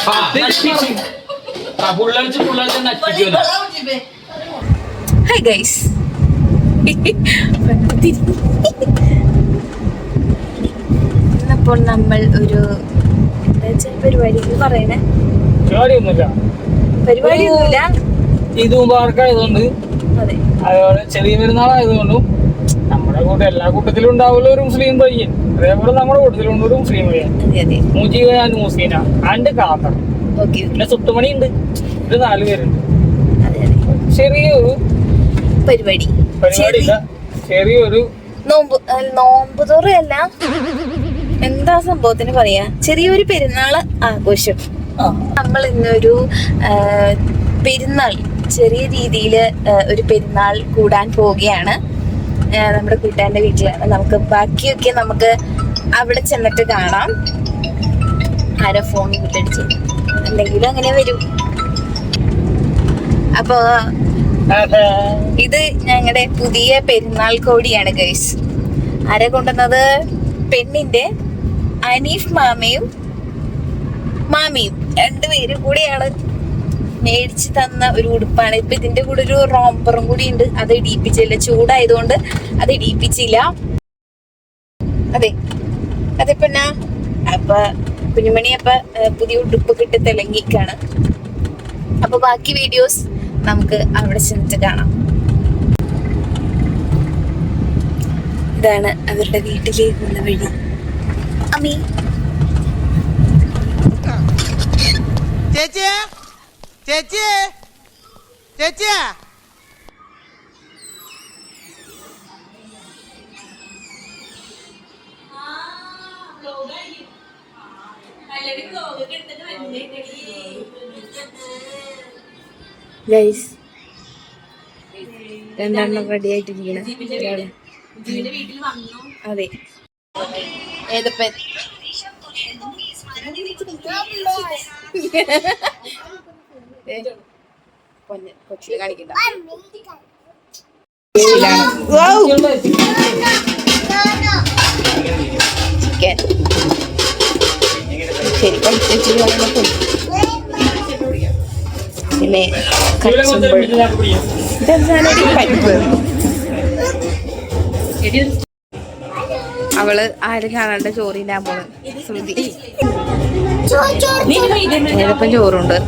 Hi guys, ഇന്നിപ്പോൾ നമ്മൾ ഒരു പരിപാടി പറയണേ പരിപാടിയൊന്നുമില്ല. ഇത് മുബാറക്കായതുകൊണ്ട് അതുപോലെ ചെറിയ പെരുന്നാളായതുകൊണ്ടും നമ്മുടെ കൂടെ എല്ലാ കൂട്ടത്തിലും ഉണ്ടാവുമല്ലോ ഒരു മുസ്ലിം പയ്യൻ, അതേപോലെ നമ്മുടെ കൂട്ടത്തിലുണ്ട് ഒരു മുസ്ലിം പയ്യൻ. മുജീബ് ആൻഡ് മുസ്ലിന ആൻഡ് കാത്തർ, പിന്നെ സുട്ടുമണി ഉണ്ട്. ഒരു 4 പേരുണ്ട്. ചെറിയൊരു പരിപാടിയില്ല, ചെറിയൊരു നോമ്പ് തോറയല്ല, എന്താ സംഭവത്തിന് പറയാ, ചെറിയൊരു പെരുന്നാള് ആഘോഷം. നമ്മൾ ഇന്നൊരു പെരുന്നാൾ, ചെറിയ രീതിയില് ഒരു പെരുന്നാൾ കൂടാൻ പോവുകയാണ്. നമ്മുടെ കൂട്ടുകാരന്റെ വീട്ടിലാണ്. നമുക്ക് ബാക്കിയൊക്കെ നമുക്ക് അവിടെ ചെന്നിട്ട് കാണാം. ആരോ ഫോൺ വീട്ടിലടിച്ച് എന്തെങ്കിലും അങ്ങനെ വരും. അപ്പൊ ഇത് ഞങ്ങളുടെ പുതിയ പെരുന്നാൾ കോടിയാണ് ഗൈസ്. ആരെ കൊണ്ടുവന്നത്? പെണ്ണിന്റെ അനീഫ് മാമയും മാമിയും 2 പേരും കൂടിയാണ് മേടിച്ച് തന്ന ഒരു ഉടുപ്പാണ്. ഇപ്പൊ ഇതിന്റെ കൂടെ ഒരു റോംബറും കൂടി ഉണ്ട്. അത് ഇടിയിപ്പിച്ചില്ല, ചൂടായതുകൊണ്ട് അത് ഇടിയിപ്പിച്ചില്ല. അതെ പിന്നെ അപ്പൊ കുഞ്ഞുമണി പുതിയ ഉടുപ്പ് കിട്ടി തിളങ്ങിക്കാണ്. അപ്പൊ ബാക്കി വീഡിയോസ് നമുക്ക് അവിടെ ചെന്നിട്ട് കാണാം. ഇതാണ് അവരുടെ വീട്ടിലേക്കുള്ള വഴി. അമ്മി ചേച്ചി ചേച്ചി ചേച്ചി ഗൈസ്, 2 റെഡി ആയിട്ടിരിക്കണ. അതെ, ഏതപ്പൻ കൊച്ചില് കാണിക്കണ്ട. ചിക്കൻ ശരി പിന്നെ പരിപ്പ്. അവള് ആരും കാണാണ്ട് ചോറിനാൻ പോണ്. ശ്രുതി ഏതപ്പം ചോറുണ്ട്.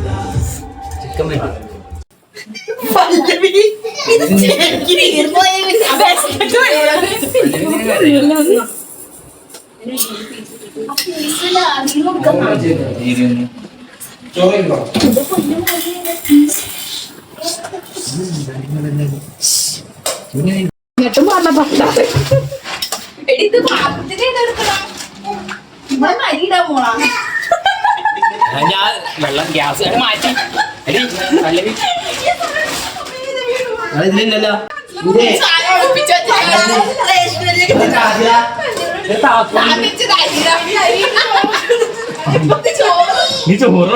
ഞാൻ വെള്ളം ഗ്യാസ് മാറ്റി ഇതിലില്ലല്ലോ. നീ ചോറ്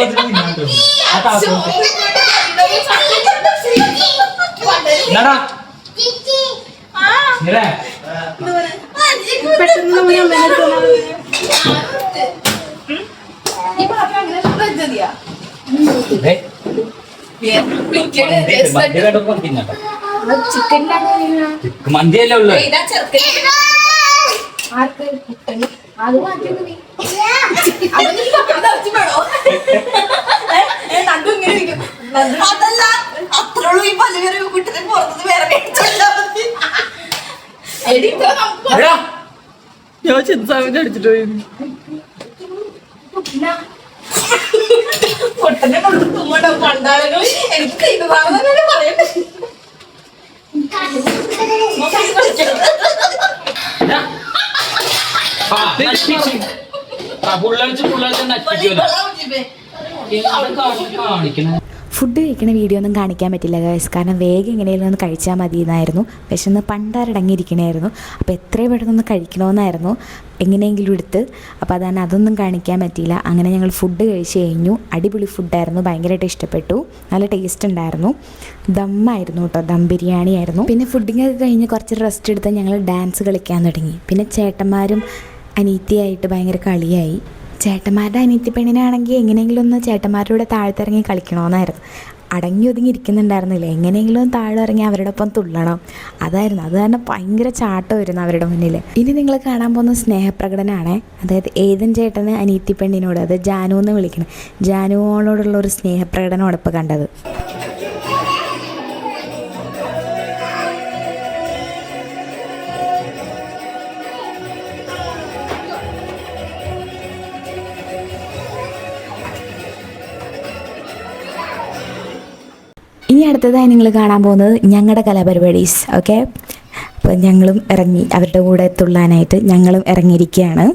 മന്തിയല്ലേ ഉള്ളു. ഞാൻ ചിന്താവിനെ അടിച്ചിട്ട് പോയി. എനിക്ക് പറയണ്ടേ. ഫുഡ് കഴിക്കുന്ന വീഡിയോ ഒന്നും കാണിക്കാൻ പറ്റില്ല ഗൈസ്, കാരണം വേഗം എങ്ങനെയെങ്കിലും ഒന്ന് കഴിച്ചാൽ മതി എന്നായിരുന്നു. വിശന്ന് പണ്ടാരടങ്ങിയിരിക്കണമായിരുന്നു. അപ്പോൾ എത്രയും പെട്ടെന്നൊന്ന് കഴിക്കണമെന്നായിരുന്നു എങ്ങനെയെങ്കിലും എടുത്ത്. അപ്പോൾ അതൊന്നും കാണിക്കാൻ പറ്റിയില്ല. അങ്ങനെ ഞങ്ങൾ ഫുഡ് കഴിച്ച് കഴിഞ്ഞു. അടിപൊളി ഫുഡായിരുന്നു, ഭയങ്കരമായിട്ട് ഇഷ്ടപ്പെട്ടു, നല്ല ടേസ്റ്റ് ഉണ്ടായിരുന്നു. ദമ്മായിരുന്നു കേട്ടോ, ദം ബിരിയാണി ആയിരുന്നു. പിന്നെ ഫുഡിങ്ങൊക്കെ കഴിഞ്ഞ് കുറച്ച് റെസ്റ്റ് എടുത്ത് ഞങ്ങൾ ഡാൻസ് കളിക്കാൻ തുടങ്ങി. പിന്നെ ചേട്ടന്മാരും അനീത്തിയായിട്ട് ഭയങ്കര കളിയായി. ചേട്ടന്മാരുടെ അനിയത്തി പെണ്ണിനാണെങ്കിൽ എങ്ങനെയെങ്കിലും ഒന്ന് ചേട്ടന്മാരുടെ കൂടെ താഴത്തിറങ്ങി കളിക്കണമെന്നായിരുന്നു. അടങ്ങി ഒതുങ്ങി ഇരിക്കുന്നുണ്ടായിരുന്നില്ല, എങ്ങനെയെങ്കിലും താഴെ ഇറങ്ങി അവരുടെ ഒപ്പം തുള്ളണം, അതായിരുന്നു. അത് കാരണം ഭയങ്കര ചാട്ടമായിരുന്നു അവരുടെ മുന്നിൽ. ഇനി നിങ്ങൾ കാണാൻ പോകുന്ന സ്നേഹപ്രകടനമാണ്. അതായത് ഏതൻ ചേട്ടന് അനിയത്തി പെണ്ണിനോട്, അത് ജാനു എന്ന് വിളിക്കണം, ജാനുവോളോടുള്ള ഒരു സ്നേഹപ്രകടനമാണ് ഇപ്പോൾ കണ്ടത്. ഇനി അടുത്തതായി നിങ്ങൾ കാണാൻ പോകുന്നത് ഞങ്ങളുടെ കലാപരിപാടീസ്. ഓക്കെ, അപ്പോൾ ഞങ്ങളും ഇറങ്ങി അവരുടെ കൂടെ തുള്ളാനായിട്ട് ഞങ്ങളും ഇറങ്ങിയിരിക്കുകയാണ്.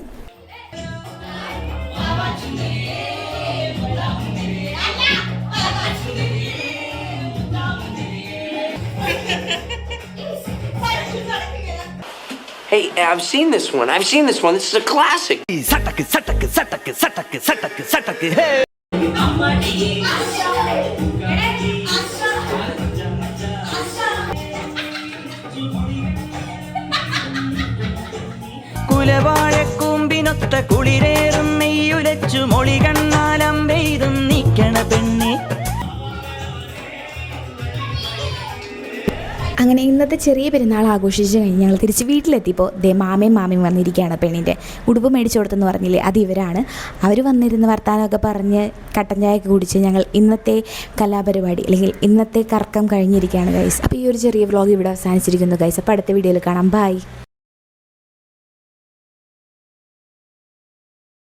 Hey, I've seen this one. This is a classic. സട്ടക്ക് സട്ടക്ക് സട്ടക്ക് സട്ടക്ക് സട്ടക്ക് സട്ടക്ക് ഹേ കുലവാഴക്കൂമ്പിനൊത്ത കുളിരേറും നെയ്യുലച്ചു മൊളി കണ്ണാലം പെയ്തും നീക്കണ പെണ്ണെ. അങ്ങനെ ഇന്നത്തെ ചെറിയ പെരുന്നാൾ ആഘോഷിച്ച് കഴിഞ്ഞ് ഞങ്ങൾ തിരിച്ച് വീട്ടിലെത്തിയപ്പോൾ മാമയും വന്നിരിക്കുകയാണ്. പെണ്ണിൻ്റെ ഉടുപ്പ് മേടിച്ചു കൊടുത്തെന്ന് പറഞ്ഞില്ലേ, അത് ഇവരാണ്. അവർ വന്നിരുന്ന് വർത്താനമൊക്കെ പറഞ്ഞ് കട്ടൻ ചായയൊക്കെ കുടിച്ച് ഞങ്ങൾ ഇന്നത്തെ കലാപരിപാടി അല്ലെങ്കിൽ ഇന്നത്തെ കറക്കം കഴിഞ്ഞിരിക്കുകയാണ് ഗൈസ്. അപ്പോൾ ഈ ഒരു ചെറിയ വ്ളോഗ് ഇവിടെ അവസാനിച്ചിരിക്കുന്നു ഗൈസ്. അപ്പോൾ അടുത്ത വീഡിയോയിൽ കാണാം. ബൈ.